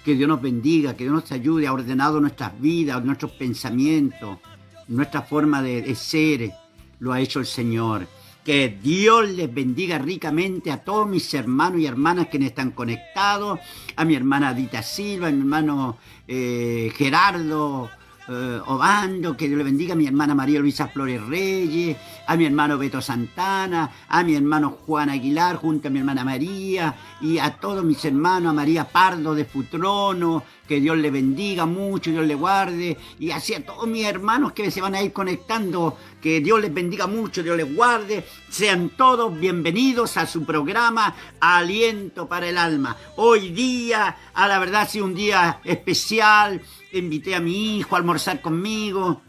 Que Dios nos bendiga, que Dios nos ayude, ha ordenado nuestras vidas, nuestros pensamientos, nuestra forma de ser, lo ha hecho el Señor. Que Dios les bendiga ricamente a todos mis hermanos y hermanas que están conectados, a mi hermana Dita Silva, a mi hermano Gerardo Obando, que Dios le bendiga, a mi hermana María Luisa Flores Reyes, a mi hermano Beto Santana, a mi hermano Juan Aguilar, junto a mi hermana María, y a todos mis hermanos, a María Pardo de Futrono, que Dios le bendiga mucho, Dios le guarde, y así a todos mis hermanos que se van a ir conectando, que Dios les bendiga mucho, Dios les guarde, sean todos bienvenidos a su programa Aliento para el Alma. Hoy día, a la verdad, ha sido un día especial. Invité a mi hijo a almorzar conmigo,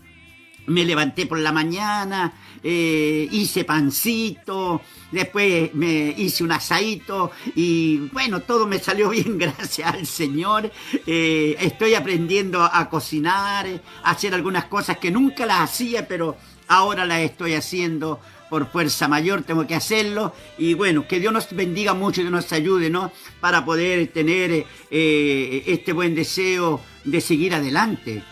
me levanté por la mañana, hice pancito, después me hice un asadito y bueno, todo me salió bien, gracias al Señor. Estoy aprendiendo a cocinar, a hacer algunas cosas que nunca las hacía, pero ahora las estoy haciendo. Por fuerza mayor tengo que hacerlo, y bueno, que Dios nos bendiga mucho y Dios nos ayude, ¿no? Para poder tener este buen deseo de seguir adelante.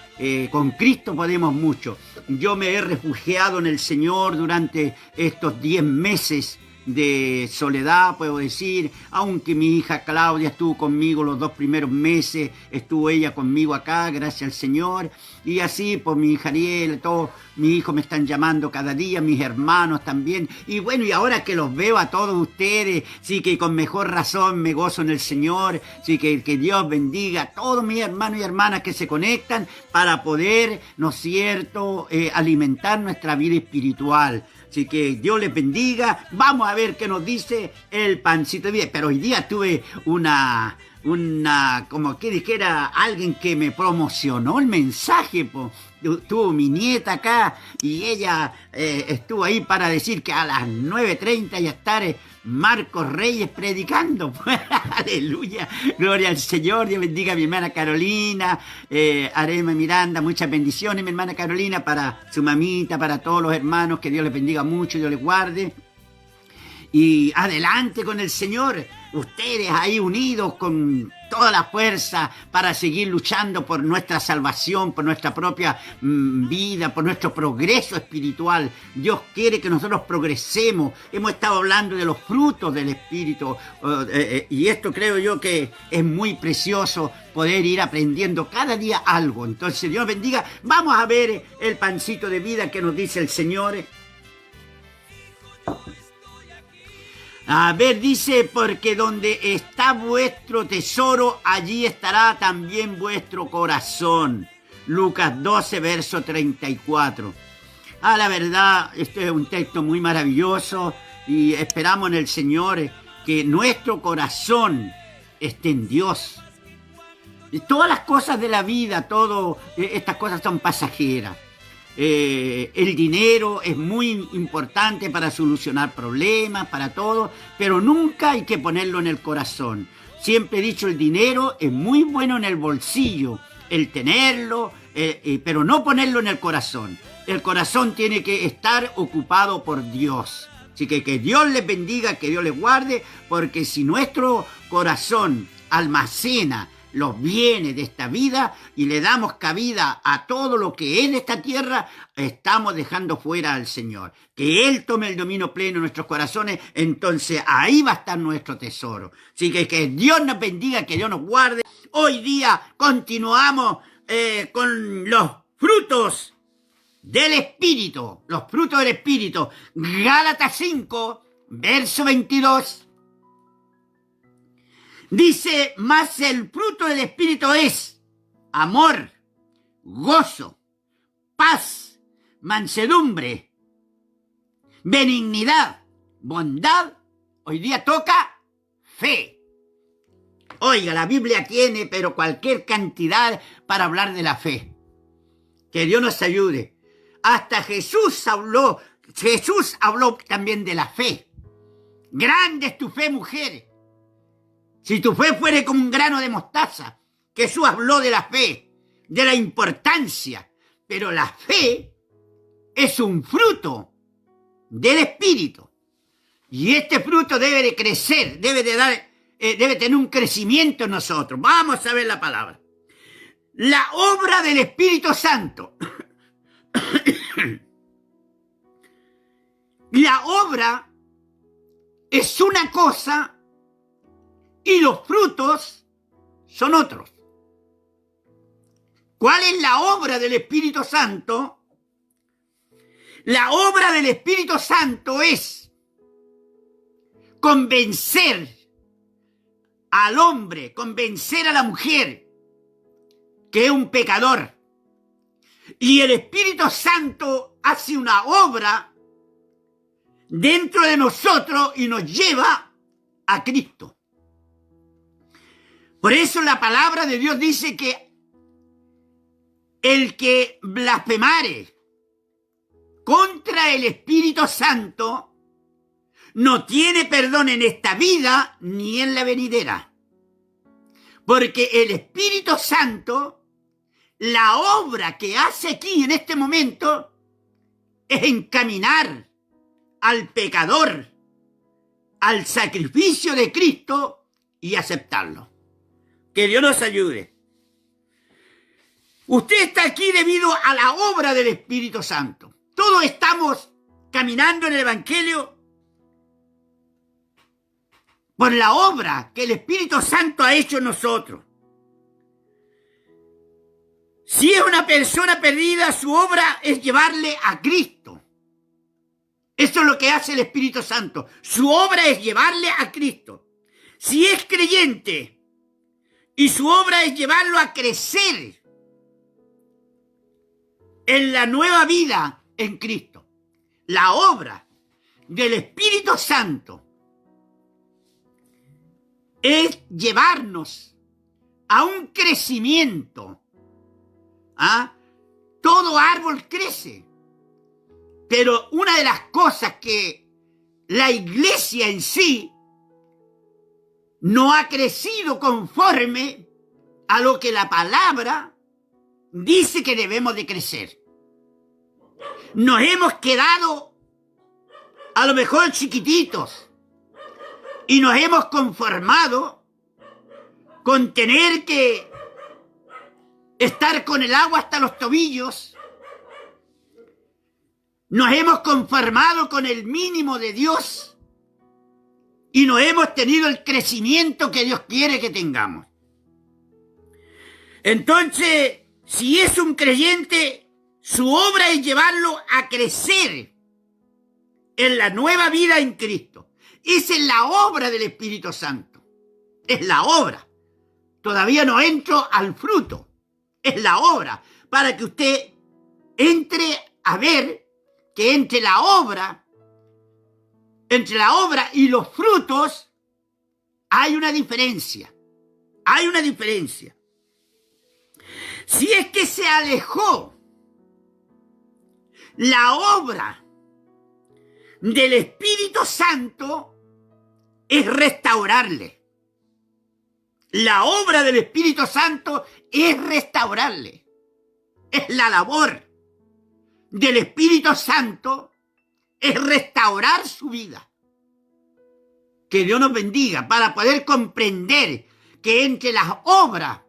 Con Cristo podemos mucho. Yo me he refugiado en el Señor durante estos 10 meses de soledad, puedo decir, aunque mi hija Claudia estuvo conmigo los 2 primeros meses, estuvo ella conmigo acá, gracias al Señor, y así, pues mi hija Ariel, todos mis hijos me están llamando cada día, mis hermanos también, y bueno, y ahora que los veo a todos ustedes, sí que con mejor razón me gozo en el Señor, sí que Dios bendiga a todos mis hermanos y hermanas que se conectan para poder, ¿no es cierto?, alimentar nuestra vida espiritual. Así que Dios les bendiga. Vamos a ver qué nos dice el pancito de vida. Pero hoy día tuve una como que dijera alguien que me promocionó el mensaje, po. Tuvo mi nieta acá y ella estuvo ahí para decir que a las 9:30 ya estar Marcos Reyes predicando. Aleluya, gloria al Señor. Dios bendiga a mi hermana Carolina, Arema Miranda, muchas bendiciones mi hermana Carolina, para su mamita, para todos los hermanos, que Dios les bendiga mucho, Dios les guarde. Y adelante con el Señor, ustedes ahí unidos con toda la fuerza para seguir luchando por nuestra salvación, por nuestra propia vida, por nuestro progreso espiritual. Dios quiere que nosotros progresemos. Hemos estado hablando de los frutos del Espíritu, y esto creo yo que es muy precioso, poder ir aprendiendo cada día algo. Entonces, Dios bendiga. Vamos a ver el pancito de vida que nos dice el Señor. A ver, dice, porque donde está vuestro tesoro, allí estará también vuestro corazón. Lucas 12, verso 34. La verdad, este es un texto muy maravilloso y esperamos en el Señor que nuestro corazón esté en Dios. Y todas las cosas de la vida, estas cosas son pasajeras. El dinero es muy importante para solucionar problemas, para todo, pero nunca hay que ponerlo en el corazón. Siempre he dicho, el dinero es muy bueno en el bolsillo, el tenerlo, pero no ponerlo en el corazón. El corazón tiene que estar ocupado por Dios. Así que Dios les bendiga, que Dios les guarde, porque si nuestro corazón almacena los bienes de esta vida y le damos cabida a todo lo que es de esta tierra, estamos dejando fuera al Señor. Que Él tome el dominio pleno en nuestros corazones, entonces ahí va a estar nuestro tesoro. Así que Dios nos bendiga, que Dios nos guarde. Hoy día continuamos con los frutos del Espíritu, los frutos del Espíritu. Gálatas 5, verso 22. Dice, mas el fruto del Espíritu es amor, gozo, paz, mansedumbre, benignidad, bondad. Hoy día toca fe. Oiga, la Biblia tiene, pero cualquier cantidad para hablar de la fe. Que Dios nos ayude. Hasta Jesús habló también de la fe. Grande es tu fe, mujer. Si tu fe fuere como un grano de mostaza. Jesús habló de la fe, de la importancia. Pero la fe es un fruto del Espíritu. Y este fruto debe de crecer, debe de dar debe tener un crecimiento en nosotros. Vamos a ver la palabra. La obra del Espíritu Santo. La obra es una cosa y los frutos son otros. ¿Cuál es la obra del Espíritu Santo? La obra del Espíritu Santo es convencer al hombre, convencer a la mujer que es un pecador. Y el Espíritu Santo hace una obra dentro de nosotros y nos lleva a Cristo. Por eso la palabra de Dios dice que el que blasfemare contra el Espíritu Santo no tiene perdón en esta vida ni en la venidera. Porque el Espíritu Santo, la obra que hace aquí en este momento, es encaminar al pecador al sacrificio de Cristo y aceptarlo. Que Dios nos ayude. Usted está aquí debido a la obra del Espíritu Santo. Todos estamos caminando en el Evangelio por la obra que el Espíritu Santo ha hecho en nosotros. Si es una persona perdida, su obra es llevarle a Cristo. Eso es lo que hace el Espíritu Santo. Su obra es llevarle a Cristo. Si es creyente y su obra es llevarlo a crecer en la nueva vida en Cristo. La obra del Espíritu Santo es llevarnos a un crecimiento. ¿Ah? Todo árbol crece. Pero una de las cosas que la iglesia en sí no ha crecido conforme a lo que la palabra dice que debemos de crecer. Nos hemos quedado a lo mejor chiquititos y nos hemos conformado con tener que estar con el agua hasta los tobillos. Nos hemos conformado con el mínimo de Dios y no hemos tenido el crecimiento que Dios quiere que tengamos. Entonces, si es un creyente, su obra es llevarlo a crecer en la nueva vida en Cristo. Esa es la obra del Espíritu Santo. Es la obra. Todavía no entro al fruto. Es la obra. Para que usted entre a ver que entre la obra y los frutos hay una diferencia. Hay una diferencia. Si es que se alejó la obra del Espíritu Santo, es restaurarle. La obra del Espíritu Santo es restaurarle. Es la labor del Espíritu Santo, es restaurar su vida. Que Dios nos bendiga para poder comprender que entre las obras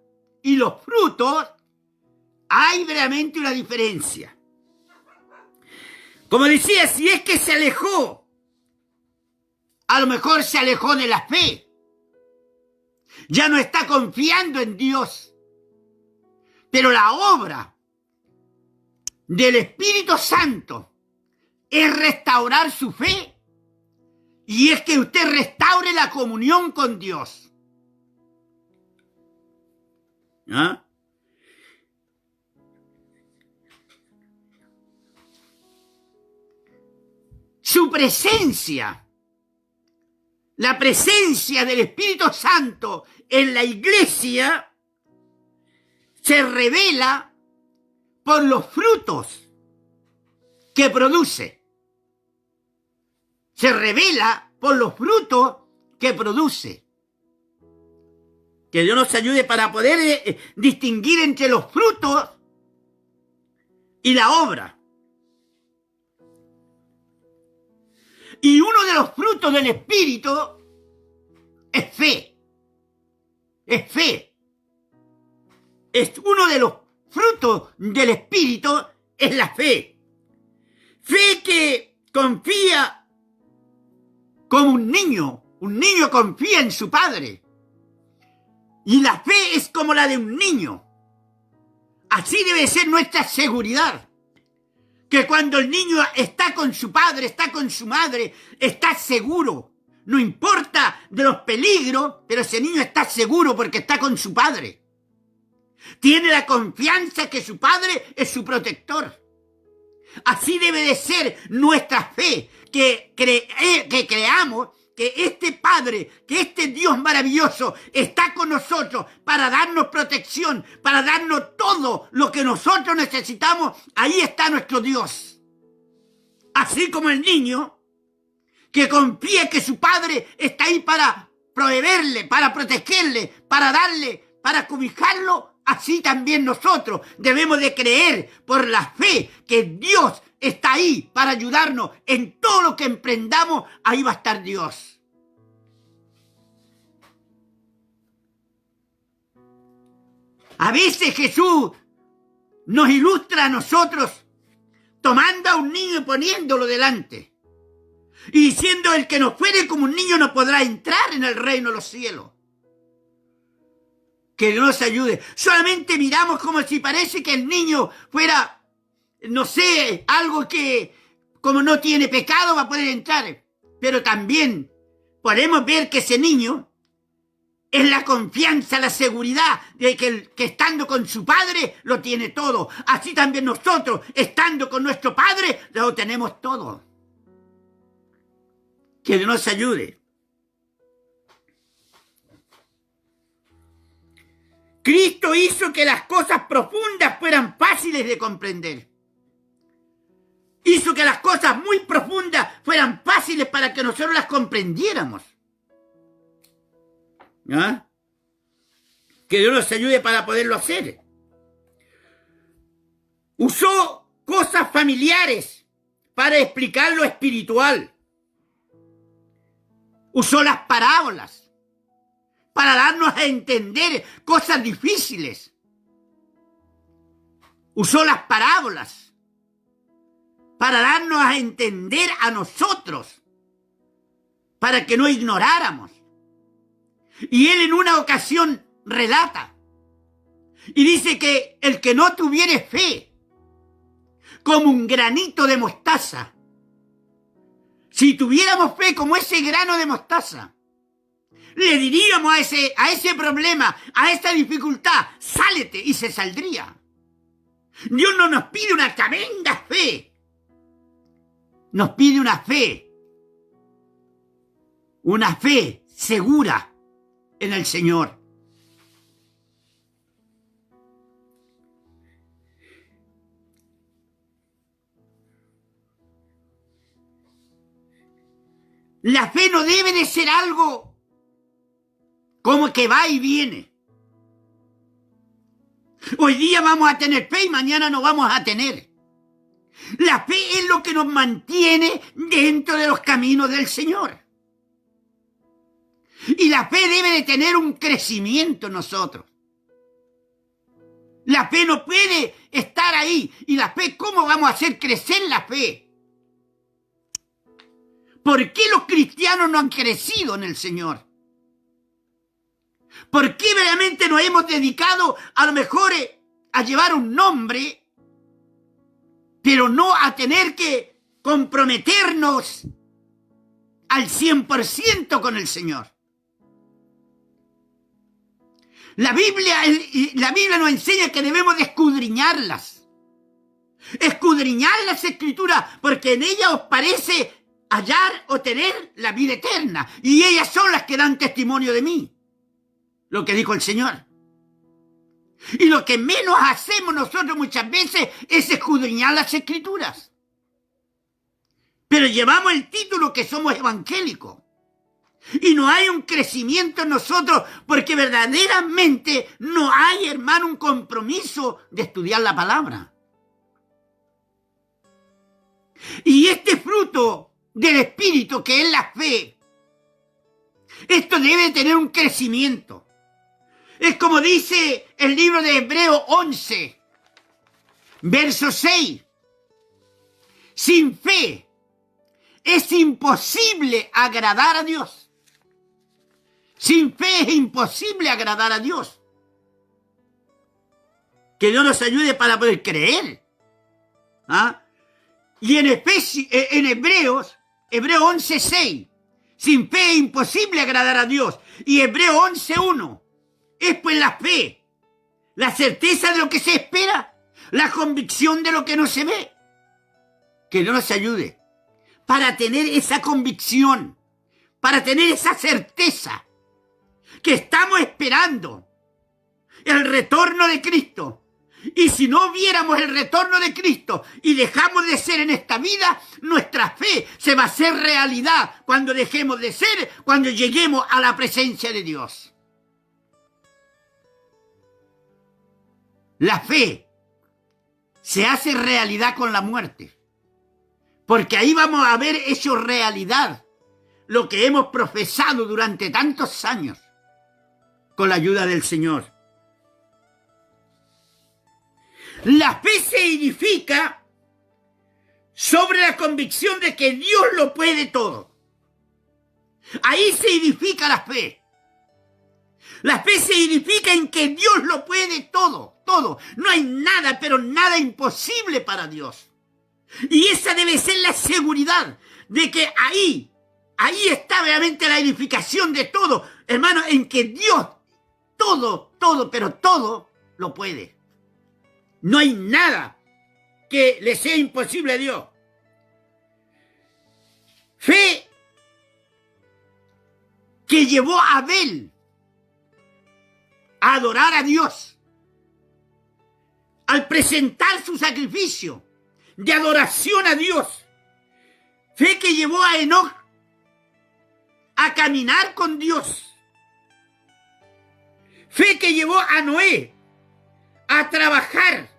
y los frutos hay realmente una diferencia. Como decía, si es que se alejó, a lo mejor se alejó de la fe. Ya no está confiando en Dios. Pero la obra del Espíritu Santo es restaurar su fe. Y es que usted restaure la comunión con Dios. ¿Ah? Su presencia, la presencia del Espíritu Santo en la iglesia se revela por los frutos que produce. Se revela por los frutos que produce. Que Dios nos ayude para poder distinguir entre los frutos y la obra. Y uno de los frutos del Espíritu es fe. es fe. Es uno de los frutos del Espíritu, es la fe. Fe que confía como un niño confía en su padre. Y la fe es como la de un niño. Así debe ser nuestra seguridad. Que cuando el niño está con su padre, está con su madre, está seguro. No importa de los peligros, pero ese niño está seguro porque está con su padre. Tiene la confianza que su padre es su protector. Así debe de ser nuestra fe, que creamos que este Padre, que este Dios maravilloso está con nosotros para darnos protección, para darnos todo lo que nosotros necesitamos. Ahí está nuestro Dios. Así como el niño que confía que su Padre está ahí para proveerle, para protegerle, para darle, para cobijarlo, así también nosotros debemos de creer por la fe que Dios está ahí para ayudarnos en todo lo que emprendamos. Ahí va a estar Dios. A veces Jesús nos ilustra a nosotros tomando a un niño y poniéndolo delante y diciendo: el que no fuere como un niño no podrá entrar en el reino de los cielos. Que Dios nos ayude. Solamente miramos como si parece que el niño fuera, no sé, algo que como no tiene pecado va a poder entrar. Pero también podemos ver que ese niño es la confianza, la seguridad de que estando con su padre lo tiene todo. Así también nosotros, estando con nuestro padre, lo tenemos todo. Que Dios nos ayude. Cristo hizo que las cosas profundas fueran fáciles de comprender. Hizo que las cosas muy profundas fueran fáciles para que nosotros las comprendiéramos. ¿Ah? Que Dios nos ayude para poderlo hacer. Usó cosas familiares para explicar lo espiritual. Usó las parábolas para darnos a entender cosas difíciles. Usó las parábolas para darnos a entender a nosotros, para que no ignoráramos. Y él en una ocasión relata y dice que el que no tuviere fe, como un granito de mostaza, si tuviéramos fe como ese grano de mostaza, le diríamos a ese problema, a esa dificultad: sálete, y se saldría. Dios no nos pide una tremenda fe. Nos pide una fe segura en el Señor. La fe no debe de ser algo como que va y viene. Hoy día vamos a tener fe y mañana no vamos a tener. La fe es lo que nos mantiene dentro de los caminos del Señor. Y la fe debe de tener un crecimiento en nosotros. La fe no puede estar ahí. ¿Y la fe cómo vamos a hacer crecer la fe? ¿Por qué los cristianos no han crecido en el Señor? ¿Por qué realmente nos hemos dedicado a lo mejor a llevar un nombre, pero no a tener que comprometernos al 100% con el Señor? La Biblia nos enseña que debemos de escudriñarlas. Escudriñar las Escrituras, porque en ellas os parece hallar o tener la vida eterna. Y ellas son las que dan testimonio de mí. Lo que dijo el Señor. Y lo que menos hacemos nosotros muchas veces es escudriñar las Escrituras. Pero llevamos el título que somos evangélicos. Y no hay un crecimiento en nosotros porque verdaderamente no hay, hermano, un compromiso de estudiar la palabra. Y este fruto del Espíritu, que es la fe, esto debe tener un crecimiento. Es como dice el libro de Hebreos 11, verso 6. Sin fe es imposible agradar a Dios. Sin fe es imposible agradar a Dios. Que Dios nos ayude para poder creer. ¿Ah? Y en Hebreos 11:6, sin fe es imposible agradar a Dios. Y Hebreos 11:1, es pues la fe, la certeza de lo que se espera, la convicción de lo que no se ve. Que Dios nos ayude para tener esa convicción, para tener esa certeza que estamos esperando el retorno de Cristo. Y si no viéramos el retorno de Cristo y dejamos de ser en esta vida, nuestra fe se va a hacer realidad cuando dejemos de ser, cuando lleguemos a la presencia de Dios. La fe se hace realidad con la muerte, porque ahí vamos a ver hecho realidad lo que hemos profesado durante tantos años con la ayuda del Señor. La fe se edifica sobre la convicción de que Dios lo puede todo. Ahí se edifica la fe. La fe se edifica en que Dios lo puede todo, todo. No hay nada, pero nada imposible para Dios. Y esa debe ser la seguridad de que ahí está realmente la edificación de todo, hermano, en que Dios todo, pero todo lo puede. No hay nada que le sea imposible a Dios. Fe que llevó a Abel a adorar a Dios al presentar su sacrificio de adoración a Dios. Fe que llevó a Enoc a caminar con Dios. Fe que llevó a Noé a trabajar,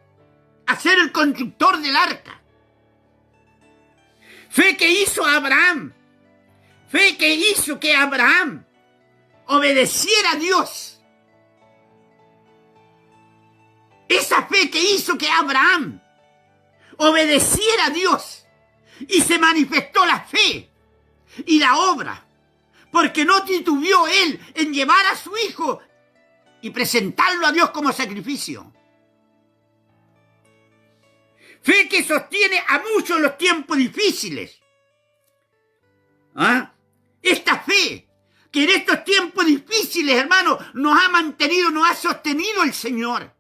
a ser el constructor del arca. Fe que hizo a Abraham. Fe que hizo que Abraham obedeciera a Dios. Esa fe que hizo que Abraham obedeciera a Dios. Y se manifestó la fe y la obra, porque no titubeó él en llevar a su hijo y presentarlo a Dios como sacrificio. Fe que sostiene a muchos en los tiempos difíciles. ¿Ah? Esta fe que en estos tiempos difíciles, hermano, nos ha mantenido, nos ha sostenido el Señor.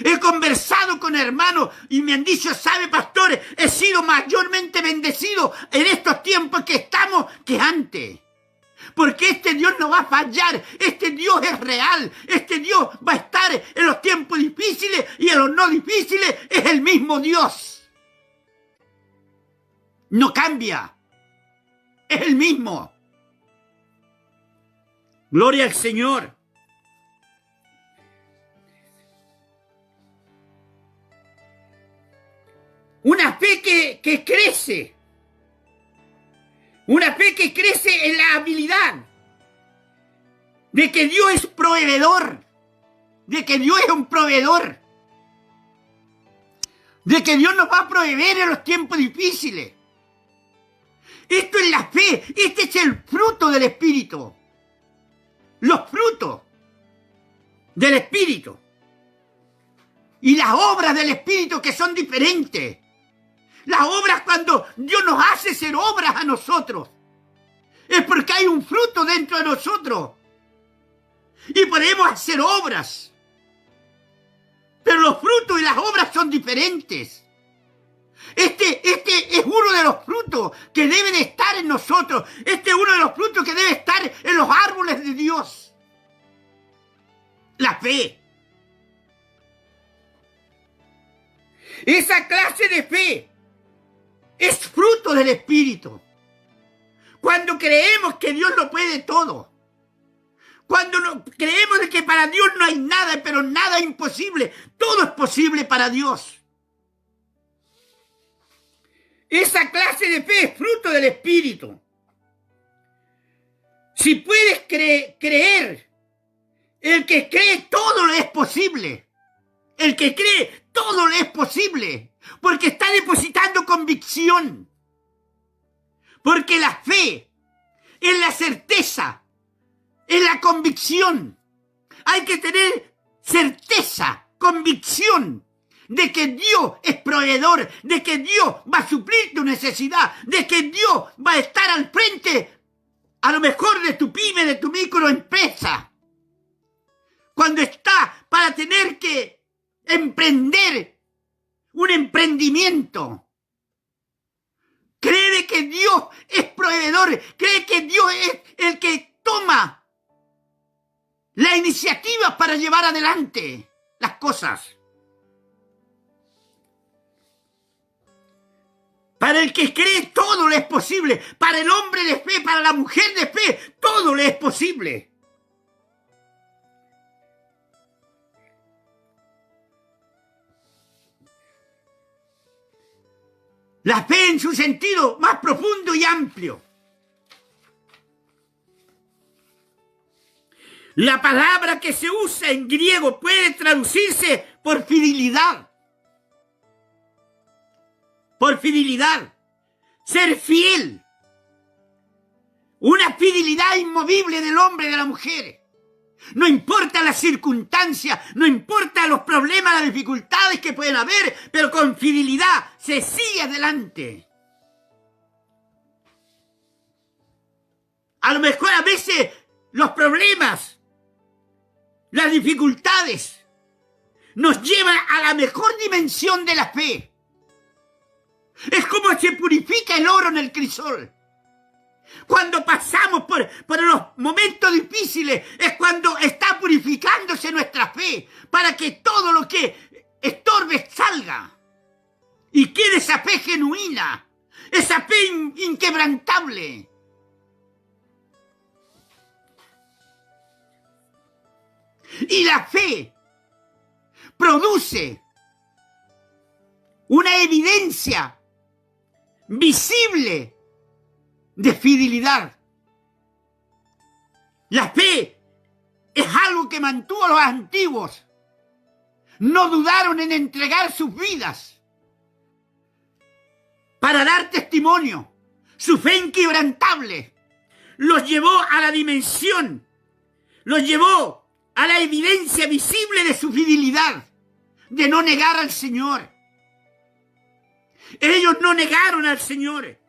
He conversado con hermanos y me han dicho, ¿sabe, pastor? He sido mayormente bendecido en estos tiempos que estamos que antes. Porque este Dios no va a fallar, este Dios es real, este Dios va a estar en los tiempos difíciles y en los no difíciles, es el mismo Dios. No cambia, es el mismo. Gloria al Señor. Una fe que crece. Una fe que crece en la habilidad de que Dios es proveedor, de que Dios es un proveedor, de que Dios nos va a proveer en los tiempos difíciles. Esto es la fe, este es el fruto del Espíritu. Los frutos del Espíritu. Y las obras del Espíritu que son diferentes. Las obras cuando Dios nos hace ser obras a nosotros. Es porque hay un fruto dentro de nosotros. Y podemos hacer obras. Pero los frutos y las obras son diferentes. Este es uno de los frutos que deben estar en nosotros. Este es uno de los frutos que debe estar en los árboles de Dios. La fe. Esa clase de fe es fruto del Espíritu. Cuando creemos que Dios lo puede todo. Cuando creemos de que para Dios no hay nada, pero nada imposible. Todo es posible para Dios. Esa clase de fe es fruto del Espíritu. Si puedes creer El que cree todo le es posible. El que cree todo le es posible. Porque está depositando convicción. Porque la fe es la certeza, es la convicción. Hay que tener certeza, convicción de que Dios es proveedor, de que Dios va a suplir tu necesidad, de que Dios va a estar al frente, a lo mejor de tu pyme, de tu microempresa. Cuando está para tener que emprender un emprendimiento, cree que Dios es proveedor, cree que Dios es el que toma la iniciativa para llevar adelante las cosas. Para el que cree todo le es posible. Para el hombre de fe, para la mujer de fe, todo le es posible. La fe en su sentido más profundo y amplio. La palabra que se usa en griego puede traducirse por fidelidad. Por fidelidad. Ser fiel. Una fidelidad inmovible del hombre y de la mujer. No importa las circunstancias, no importa los problemas, las dificultades que pueden haber, pero con fidelidad se sigue adelante. A lo mejor a veces los problemas, las dificultades, nos llevan a la mejor dimensión de la fe. Es como se purifica el oro en el crisol. Cuando pasamos por los momentos difíciles, es cuando está purificándose nuestra fe, para que todo lo que estorbe salga. Y quede esa fe genuina, esa fe inquebrantable. Y la fe produce una evidencia visible de fidelidad. La fe es algo que mantuvo a los antiguos. No dudaron en entregar sus vidas para dar testimonio. Su fe inquebrantable los llevó a la dimensión, los llevó a la evidencia visible de su fidelidad, de no negar al Señor. Ellos no negaron al Señor.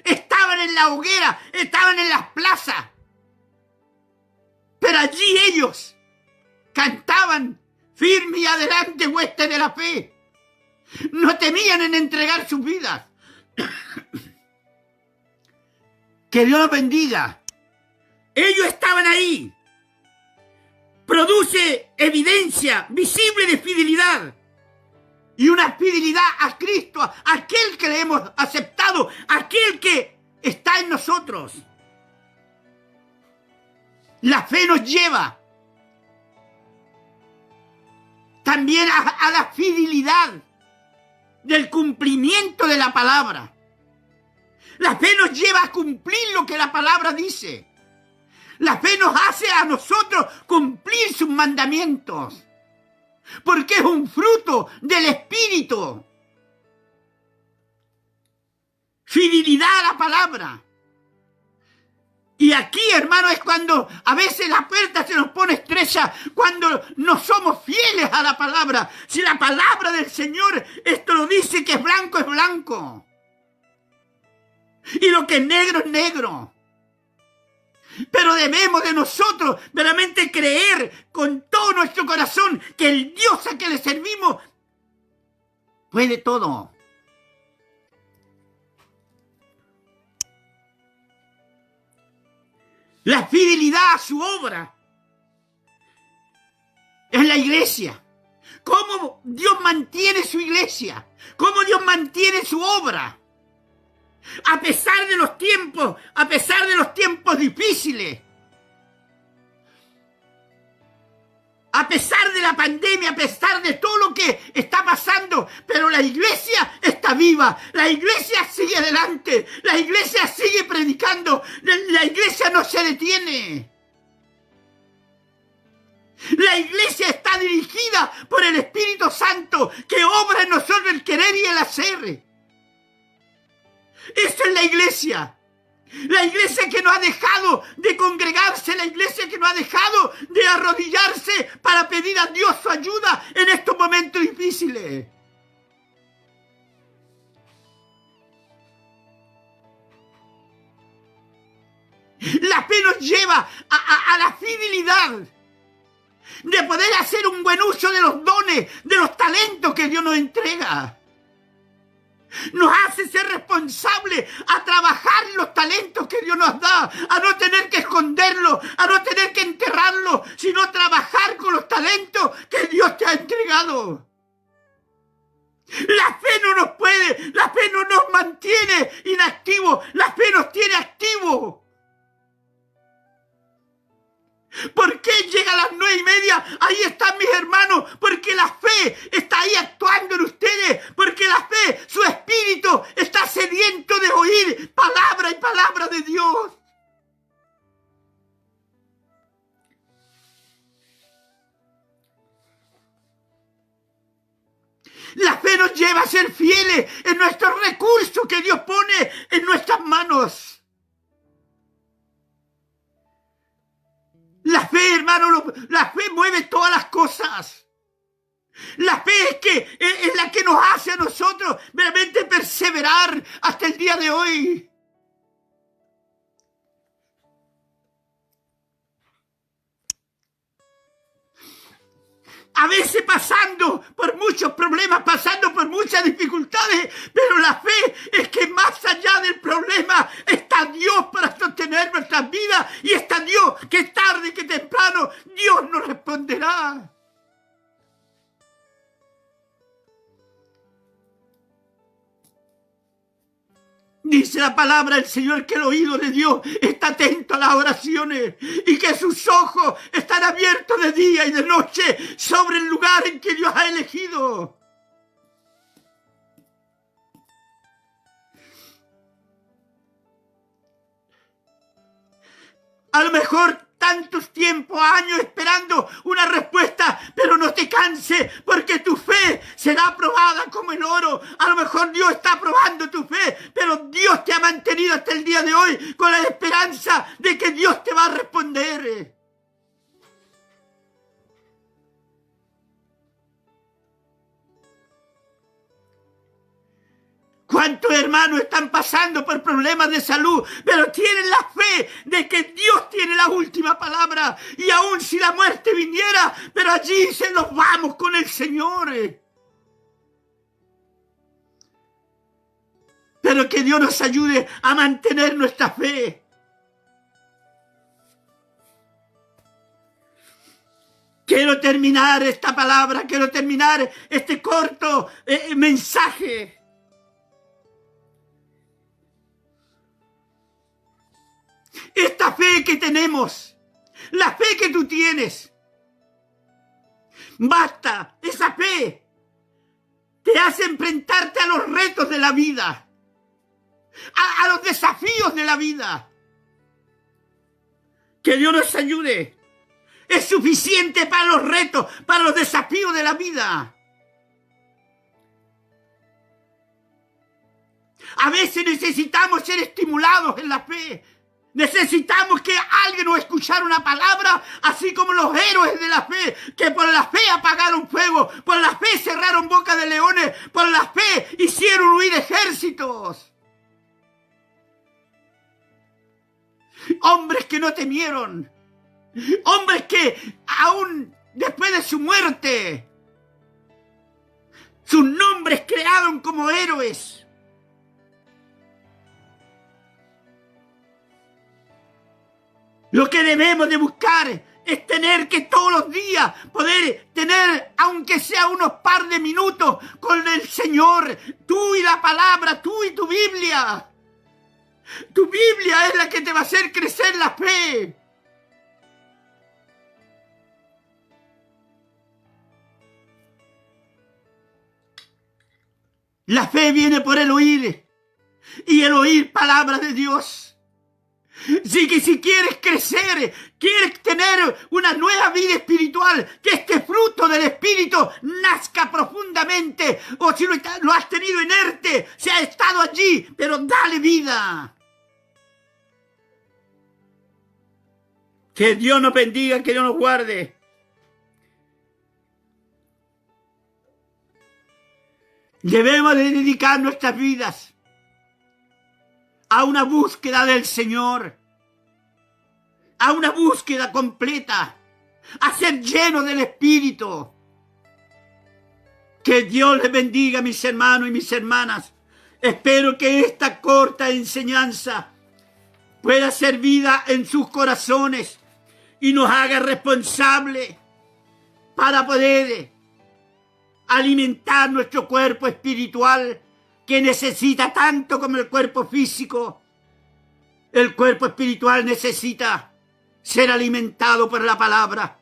Estaban en la hoguera, estaban en las plazas. Pero allí ellos cantaban firme y adelante, huestes de la fe. No temían en entregar sus vidas. Que Dios los bendiga. Ellos estaban ahí. Produce evidencia visible de fidelidad. Y una fidelidad a Cristo, a aquel que le hemos aceptado, aquel que está en nosotros. La fe nos lleva también a la fidelidad del cumplimiento de la palabra. La fe nos lleva a cumplir lo que la palabra dice. La fe nos hace a nosotros cumplir sus mandamientos. Porque es un fruto del Espíritu. Fidelidad a la palabra. Y aquí, hermano, es cuando a veces la puerta se nos pone estrecha, cuando no somos fieles a la palabra. Si la palabra del Señor esto lo dice, que es blanco. Y lo que es negro. Pero debemos de nosotros verdaderamente creer con todo nuestro corazón que el Dios a que le servimos puede todo. La fidelidad a su obra es la iglesia. ¿Cómo Dios mantiene su iglesia? ¿Cómo Dios mantiene su obra? A pesar de los tiempos difíciles, a pesar de la pandemia, a pesar de todo lo que está pasando, pero la iglesia está viva, la iglesia sigue adelante, la iglesia sigue predicando, la iglesia no se detiene. La iglesia está dirigida por el Espíritu Santo que obra en nosotros el querer y el hacer. Esa es la iglesia. La iglesia que no ha dejado de congregarse, la iglesia que no ha dejado de arrodillarse para pedir a Dios su ayuda en estos momentos difíciles. La fe nos lleva a la fidelidad de poder hacer un buen uso de los dones, de los talentos que Dios nos entrega. Nos hace ser responsables a trabajar los talentos que Dios nos da, a no tener que esconderlos, a no tener que enterrarlos, sino trabajar con los talentos que Dios te ha entregado. La fe no nos puede, la fe no nos mantiene inactivos, la fe nos tiene activos. ¿Por qué llega a las 9:30? Ahí están mis hermanos, porque la fe está ahí actuando en ustedes, porque la fe, su espíritu está sediento de oír palabra y palabra de Dios. La fe nos lleva a ser fieles en nuestros recursos que Dios pone en nuestras manos. La fe, hermano, la fe mueve todas las cosas. La fe es la que nos hace a nosotros realmente perseverar hasta el día de hoy. A veces pasando por muchos problemas, pasando por muchas dificultades, pero la fe es que más allá del problema está Dios para sostener nuestras vidas y está Dios que tarde que temprano Dios nos responderá. Dice la palabra del Señor que el oído de Dios está atento a las oraciones y que sus ojos están abiertos de día y de noche sobre el lugar en que Dios ha elegido. A lo mejor tantos tiempos, años esperando una respuesta, pero no te canses porque tu fe será aprobada como el oro. A lo mejor Dios está aprobando tu fe, pero Dios te ha mantenido hasta el día de hoy con la esperanza de que Dios te va a responder. ¿Cuántos hermanos están pasando por problemas de salud, pero tienen la fe de que Dios tiene la última palabra? Y aun si la muerte viniera, pero allí se nos vamos con el Señor. Pero que Dios nos ayude a mantener nuestra fe. Quiero terminar esta palabra, quiero terminar este corto mensaje. Esta fe que tenemos, la fe que tú tienes, basta, esa fe te hace enfrentarte a los retos de la vida, a los desafíos de la vida. Que Dios nos ayude. Es suficiente para los retos, para los desafíos de la vida. A veces necesitamos ser estimulados en la fe. Necesitamos que alguien nos escuchara una palabra, así como los héroes de la fe, que por la fe apagaron fuego, por la fe cerraron boca de leones, por la fe hicieron huir ejércitos. Hombres que no temieron, hombres que aún después de su muerte, sus nombres crearon como héroes. Lo que debemos de buscar es tener que todos los días poder tener, aunque sea unos par de minutos, con el Señor, tú y la palabra, tú y tu Biblia. Tu Biblia es la que te va a hacer crecer la fe. La fe viene por el oír, y el oír palabra de Dios. Si quieres crecer, quieres tener una nueva vida espiritual, que este fruto del Espíritu nazca profundamente, o si lo has tenido inerte, se ha estado allí, pero dale vida. Que Dios nos bendiga, que Dios nos guarde. Debemos de dedicar nuestras vidas a una búsqueda del Señor, a una búsqueda completa, a ser lleno del Espíritu. Que Dios les bendiga, mis hermanos y mis hermanas. Espero que esta corta enseñanza pueda ser vida en sus corazones y nos haga responsables para poder alimentar nuestro cuerpo espiritual, que necesita tanto como el cuerpo físico. El cuerpo espiritual necesita ser alimentado por la palabra.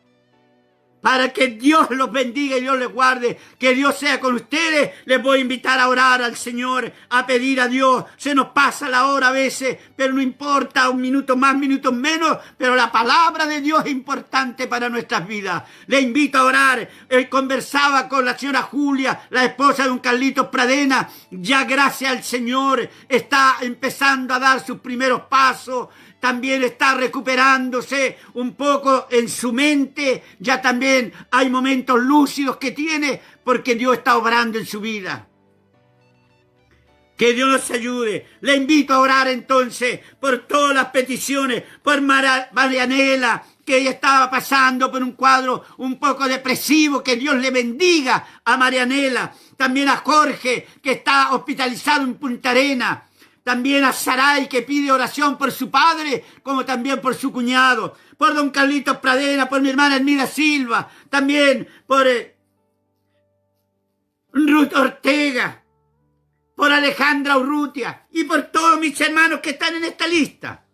Para que Dios los bendiga y Dios les guarde, que Dios sea con ustedes. Les voy a invitar a orar al Señor, a pedir a Dios. Se nos pasa la hora a veces, pero no importa, un minuto más, minutos menos, pero la palabra de Dios es importante para nuestras vidas. Le invito a orar. Conversaba con la señora Julia, la esposa de don Carlitos Pradena. Ya gracias al Señor está empezando a dar sus primeros pasos. También está recuperándose un poco en su mente. Ya también hay momentos lúcidos que tiene, porque Dios está obrando en su vida. Que Dios nos ayude. Le invito a orar entonces por todas las peticiones, por Marianela, que ella estaba pasando por un cuadro un poco depresivo. Que Dios le bendiga a Marianela. También a Jorge, que está hospitalizado en Punta Arenas. También a Saray, que pide oración por su padre, como también por su cuñado. Por don Carlitos Pradena, por mi hermana Elmira Silva. También por Ruth Ortega. Por Alejandra Urrutia. Y por todos mis hermanos que están en esta lista.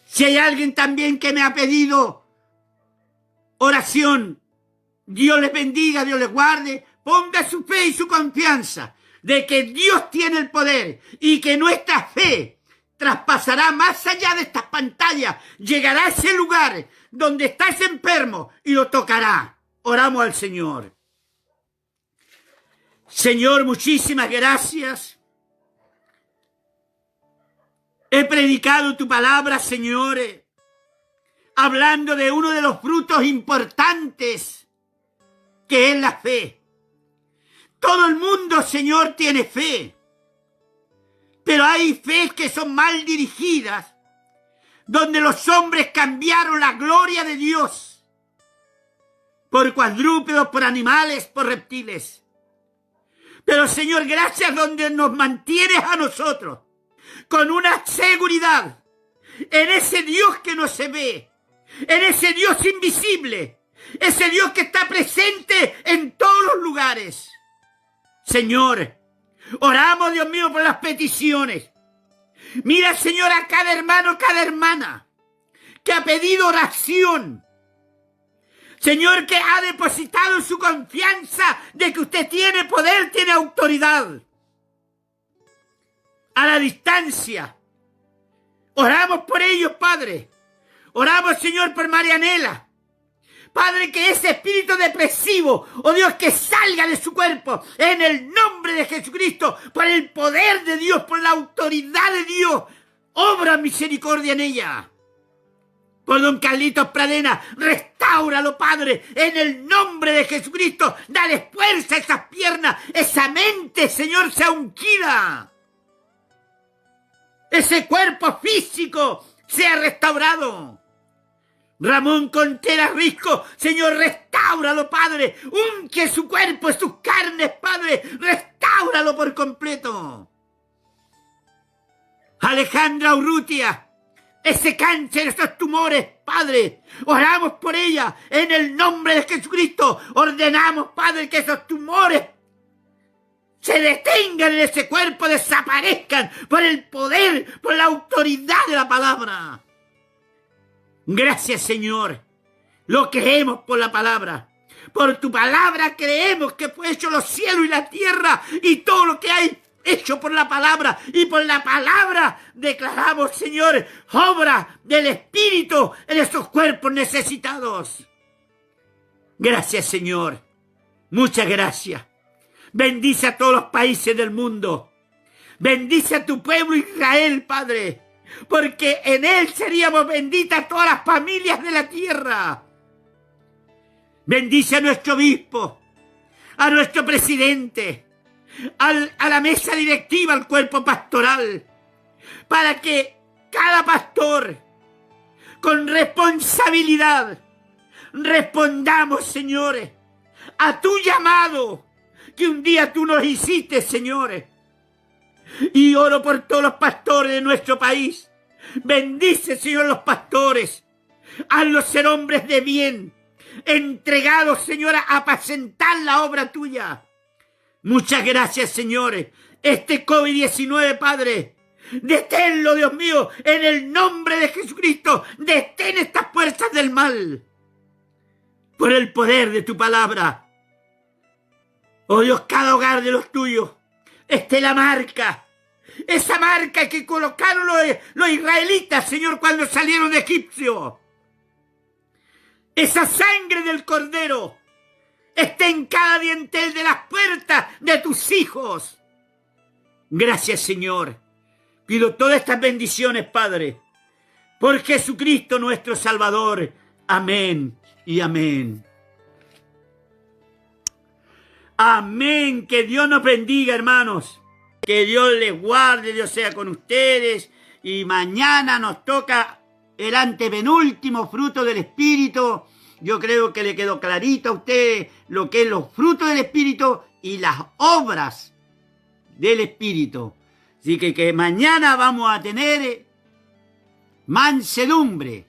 Si hay alguien también que me ha pedido oración, Dios les bendiga, Dios les guarde. Ponga su fe y su confianza de que Dios tiene el poder y que nuestra fe traspasará más allá de estas pantallas, llegará a ese lugar donde está ese enfermo y lo tocará. Oramos al Señor. Señor, muchísimas gracias. He predicado tu palabra, Señor, hablando de uno de los frutos importantes, que es la fe. Todo el mundo, Señor, tiene fe. Pero hay fe que son mal dirigidas, donde los hombres cambiaron la gloria de Dios por cuadrúpedos, por animales, por reptiles. Pero, Señor, gracias donde nos mantienes a nosotros con una seguridad en ese Dios que no se ve, en ese Dios invisible, ese Dios que está presente en todos los lugares. Señor, oramos, Dios mío, por las peticiones. Mira, Señor, a cada hermano, cada hermana que ha pedido oración. Señor, que ha depositado su confianza de que usted tiene poder, tiene autoridad. A la distancia. Oramos por ellos, Padre. Oramos, Señor, por Marianela. Padre, que ese espíritu depresivo, oh Dios, que salga de su cuerpo en el nombre de Jesucristo, por el poder de Dios, por la autoridad de Dios. Obra misericordia en ella. Por don Carlitos Pradena, restáuralo, Padre, en el nombre de Jesucristo. Dale fuerza a esas piernas, esa mente, Señor, sea ungida. Ese cuerpo físico sea restaurado. Ramón Contreras Risco, Señor, restáuralo, Padre. Unge su cuerpo, sus carnes, Padre. Restáuralo por completo. Alejandra Urrutia, ese cáncer, esos tumores, Padre. Oramos por ella en el nombre de Jesucristo. Ordenamos, Padre, que esos tumores se detengan en ese cuerpo, desaparezcan por el poder, por la autoridad de la palabra. Gracias, Señor. Lo creemos por la palabra. Por tu palabra creemos que fue hecho los cielos y la tierra y todo lo que hay hecho por la palabra, y por la palabra declaramos, Señor, obra del Espíritu en estos cuerpos necesitados. Gracias, Señor. Muchas gracias. Bendice a todos los países del mundo. Bendice a tu pueblo Israel, Padre, porque en él seríamos benditas todas las familias de la tierra. Bendice a nuestro obispo, a nuestro presidente, a la mesa directiva, al cuerpo pastoral, para que cada pastor, con responsabilidad, respondamos, señores, a tu llamado que un día tú nos hiciste, señores. Y oro por todos los pastores de nuestro país. Bendice, Señor, los pastores. Hazlos ser hombres de bien, entregados, Señor, a apacentar la obra tuya. Muchas gracias, señores. Este COVID-19, Padre, deténlo, Dios mío, en el nombre de Jesucristo. Detén estas fuerzas del mal por el poder de tu palabra. Oh Dios, cada hogar de los tuyos esté la marca, esa marca que colocaron los israelitas, Señor, cuando salieron de Egipcio. Esa sangre del Cordero esté en cada dintel de las puertas de tus hijos. Gracias, Señor. Pido todas estas bendiciones, Padre, por Jesucristo nuestro Salvador. Amén y amén. Amén. Que Dios nos bendiga, hermanos. Que Dios les guarde, Dios sea con ustedes. Y mañana nos toca el antepenúltimo fruto del Espíritu. Yo creo que le quedó clarito a ustedes lo que es los frutos del Espíritu y las obras del Espíritu. Así que mañana vamos a tener mansedumbre.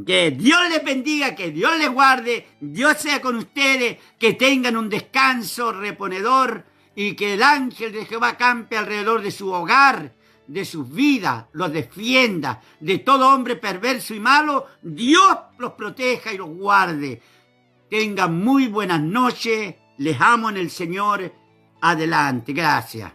Que Dios les bendiga, que Dios les guarde, Dios sea con ustedes, que tengan un descanso reponedor y que el ángel de Jehová campe alrededor de su hogar, de sus vidas, los defienda de todo hombre perverso y malo. Dios los proteja y los guarde. Tengan muy buenas noches, les amo en el Señor. Adelante, gracias.